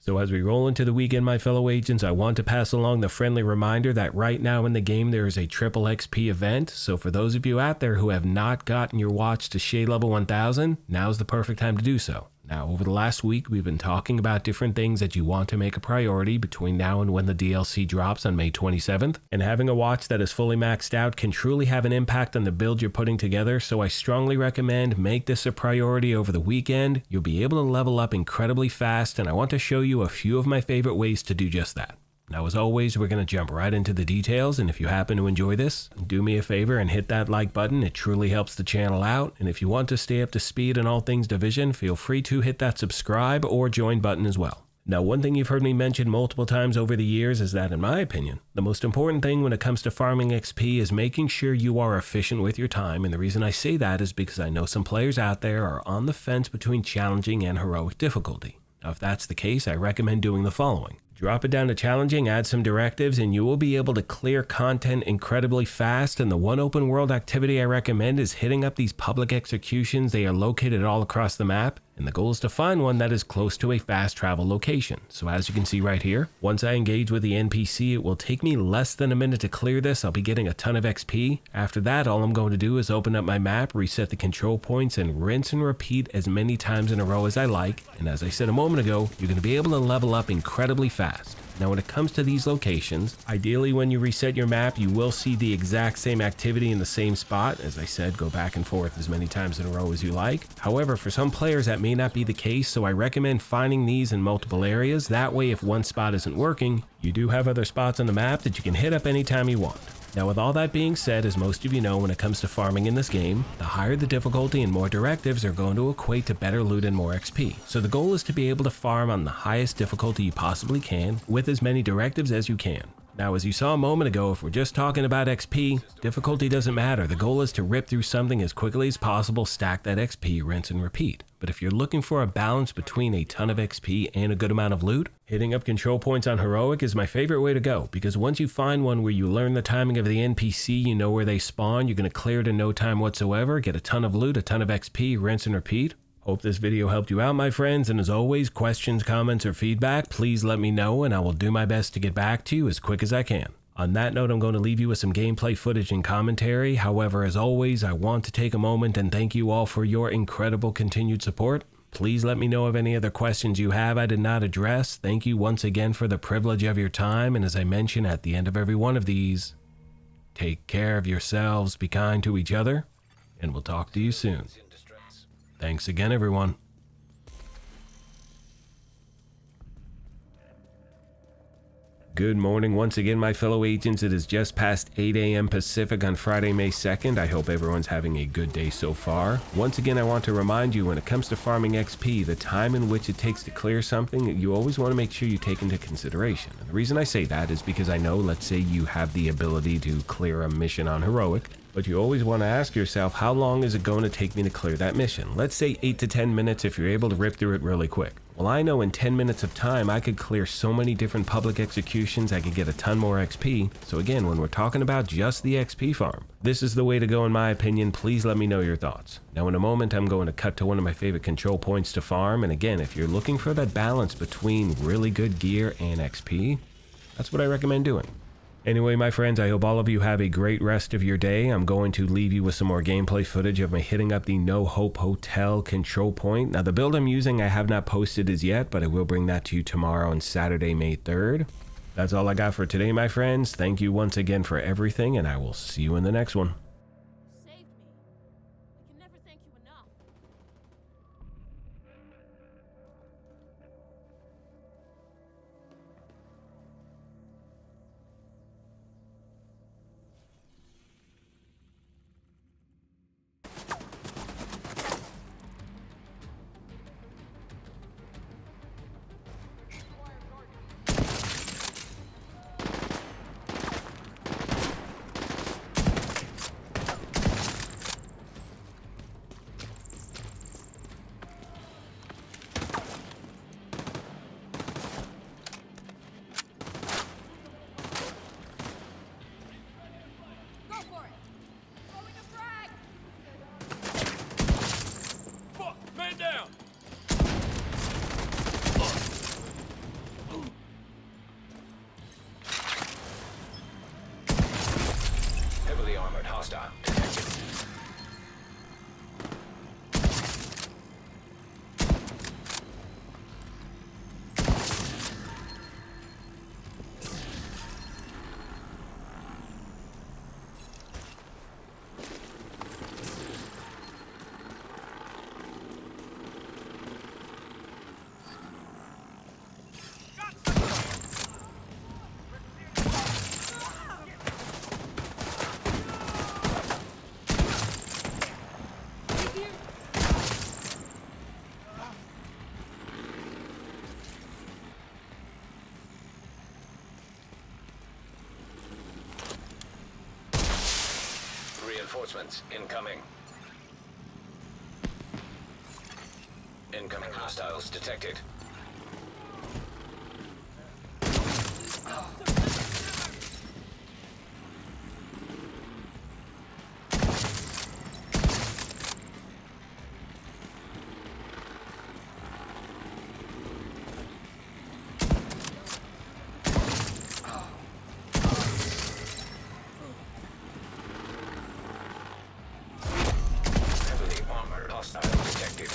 So as we roll into the weekend, my fellow agents, I want to pass along the friendly reminder that right now in the game there is a triple XP event. So for those of you out there who have not gotten your watch to Shade Level 1000, now's the perfect time to do so. Now, over the last week, we've been talking about different things that you want to make a priority between now and when the DLC drops on May 27th. And having a watch that is fully maxed out can truly have an impact on the build you're putting together, so I strongly recommend make this a priority over the weekend. You'll be able to level up incredibly fast, and I want to show you a few of my favorite ways to do just that. Now, as always, we're going to jump right into the details, and if you happen to enjoy this, do me a favor and hit that like button. It truly helps the channel out, and if you want to stay up to speed on all things Division, feel free to hit that subscribe or join button as well. Now, one thing you've heard me mention multiple times over the years is that, in my opinion, the most important thing when it comes to farming XP is making sure you are efficient with your time, and the reason I say that is because I know some players out there are on the fence between challenging and heroic difficulty. Now, if that's the case, I recommend doing the following. Drop it down to challenging, add some directives, and you will be able to clear content incredibly fast. And the one open world activity I recommend is hitting up these public executions. They are located all across the map, and the goal is to find one that is close to a fast travel location. So as you can see right here, once I engage with the NPC, it will take me less than a minute to clear this. I'll be getting a ton of XP. After that, all I'm going to do is open up my map, reset the control points, and rinse and repeat as many times in a row as I like. And as I said a moment ago, you're going to be able to level up incredibly fast. Now, when it comes to these locations, ideally when you reset your map, you will see the exact same activity in the same spot. As I said, go back and forth as many times in a row as you like. However, for some players that may not be the case, so I recommend finding these in multiple areas. That way, if one spot isn't working, you do have other spots on the map that you can hit up anytime you want. Now, with all that being said, as most of you know, when it comes to farming in this game, the higher the difficulty and more directives are going to equate to better loot and more XP. So the goal is to be able to farm on the highest difficulty you possibly can with as many directives as you can. Now, as you saw a moment ago, if we're just talking about XP, difficulty doesn't matter. The goal is to rip through something as quickly as possible, stack that XP, rinse and repeat. But if you're looking for a balance between a ton of XP and a good amount of loot, hitting up control points on heroic is my favorite way to go, because once you find one where you learn the timing of the NPC, you know where they spawn, you're going to clear it in no time whatsoever, get a ton of loot, a ton of XP, rinse and repeat. Hope this video helped you out, my friends, and as always, questions, comments, or feedback, please let me know and I will do my best to get back to you as quick as I can. On that note, I'm going to leave you with some gameplay footage and commentary. However, as always, I want to take a moment and thank you all for your incredible continued support. Please let me know of any other questions you have I did not address. Thank you once again for the privilege of your time, and as I mention at the end of every one of these, take care of yourselves, be kind to each other, and we'll talk to you soon. Thanks again, everyone. Good morning once again, my fellow agents. It is just past 8 a.m. Pacific on Friday, May 2nd. I hope everyone's having a good day so far. Once again, I want to remind you, when it comes to farming XP, the time in which it takes to clear something, you always want to make sure you take into consideration. And the reason I say that is because I know, let's say you have the ability to clear a mission on heroic, but you always want to ask yourself, how long is it going to take me to clear that mission? Let's say 8 to 10 minutes if you're able to rip through it really quick. Well, I know in 10 minutes of time, I could clear so many different public executions, I could get a ton more XP. So again, when we're talking about just the XP farm, this is the way to go in my opinion. Please let me know your thoughts. Now in a moment, I'm going to cut to one of my favorite control points to farm. And again, if you're looking for that balance between really good gear and XP, that's what I recommend doing. Anyway, my friends, I hope all of you have a great rest of your day. I'm going to leave you with some more gameplay footage of me hitting up the No Hope Hotel control point. Now, the build I'm using I have not posted as yet, but I will bring that to you tomorrow on Saturday, May 3rd. That's all I got for today, my friends. Thank you once again for everything, and I will see you in the next one. Reinforcements incoming. Incoming hostiles detected. Heavily armored hostiles detected.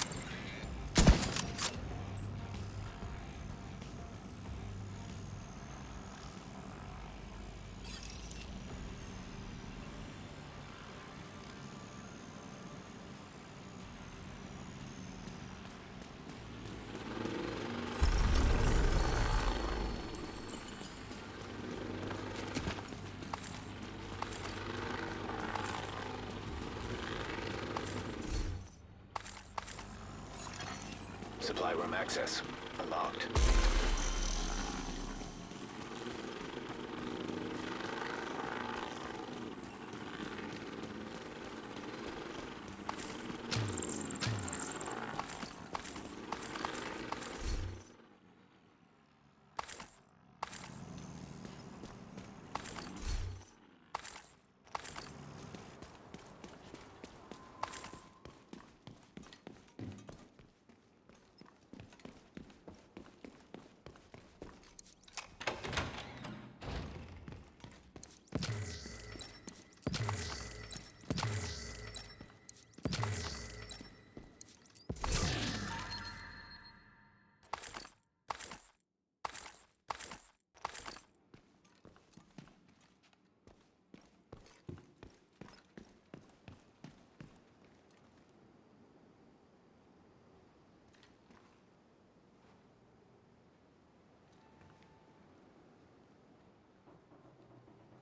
Supply room access unlocked.